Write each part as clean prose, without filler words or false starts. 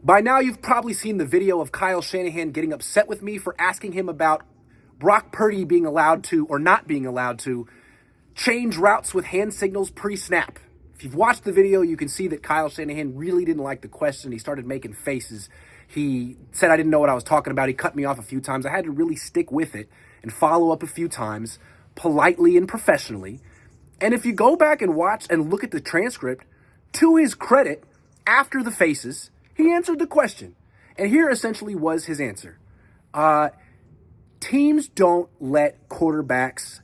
By now, you've probably seen the video of Kyle Shanahan getting upset with me for asking him about Brock Purdy being allowed to, or not being allowed to, change routes with hand signals pre-snap. If you've watched the video, you can see that Kyle Shanahan really didn't like the question. He started making faces. He said I didn't know what I was talking about. He cut me off a few times. I had to really stick with it and follow up a few times, politely and professionally. And if you go back and watch and look at the transcript, to his credit, after the faces, he answered the question. And here essentially was his answer. Teams don't let quarterbacks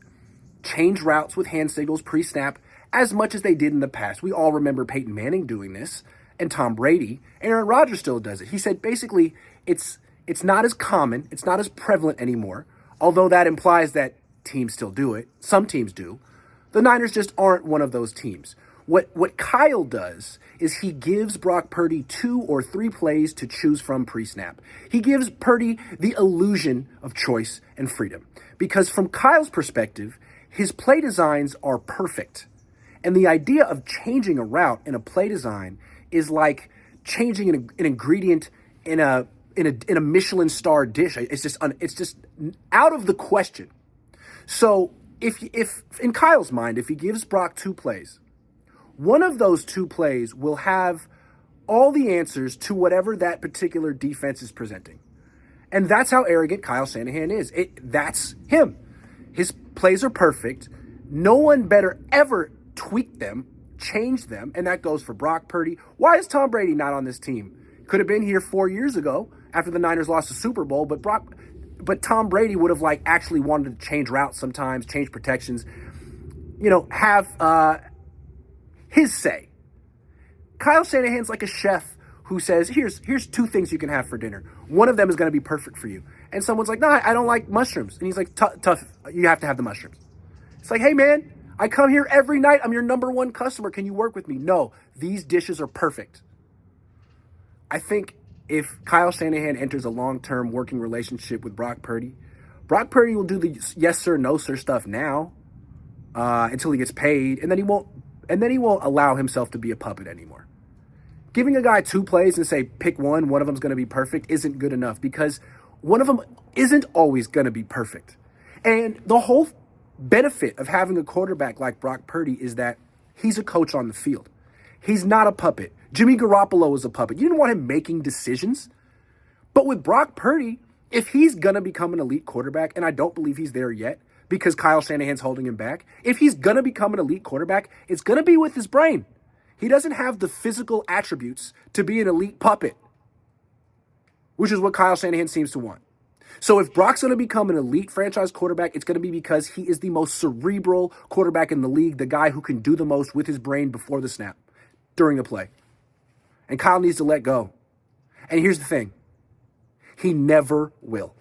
change routes with hand signals pre-snap as much as they did in the past. We all remember Peyton Manning doing this, and Tom Brady. Aaron Rodgers still does it. He said basically it's not as common, it's not as prevalent anymore, although that implies that teams still do it. Some teams do. The Niners just aren't one of those teams. What Kyle does is he gives Brock Purdy 2 or 3 plays to choose from pre-snap. He gives Purdy the illusion of choice and freedom. Because from Kyle's perspective, his play designs are perfect. And the idea of changing a route in a play design is like changing an ingredient in a Michelin star dish. It's just out of the question. So if in Kyle's mind, if he gives Brock 2 plays, one of those 2 plays will have all the answers to whatever that particular defense is presenting. And that's how arrogant Kyle Shanahan is. That's him. His plays are perfect. No one better ever tweak them, change them, and that goes for Brock Purdy. Why is Tom Brady not on this team? Could have been here 4 years ago after the Niners lost the Super Bowl, but Tom Brady would have actually wanted to change routes sometimes, change protections, have his say. Kyle Shanahan's like a chef who says, here's 2 things you can have for dinner. One of them is going to be perfect for you. And someone's like, no, I don't like mushrooms. And he's like, tough, you have to have the mushrooms. It's like, hey man, I come here every night. I'm your number 1 customer. Can you work with me? No, these dishes are perfect. I think if Kyle Shanahan enters a long-term working relationship with Brock Purdy will do the yes sir, no sir stuff now until he gets paid, and then he won't allow himself to be a puppet anymore. Giving a guy 2 plays and say pick one of them's going to be perfect isn't good enough, because one of them isn't always going to be perfect. And the whole benefit of having a quarterback like Brock Purdy is that he's a coach on the field. He's not a puppet. Jimmy Garoppolo was a puppet. You didn't want him making decisions. But with Brock Purdy, if he's going to become an elite quarterback, and I don't believe he's there yet because Kyle Shanahan's holding him back, if he's going to become an elite quarterback, it's going to be with his brain. He doesn't have the physical attributes to be an elite puppet, which is what Kyle Shanahan seems to want. So if Brock's going to become an elite franchise quarterback, it's going to be because he is the most cerebral quarterback in the league, the guy who can do the most with his brain before the snap, during the play. And Kyle needs to let go. And here's the thing. He never will.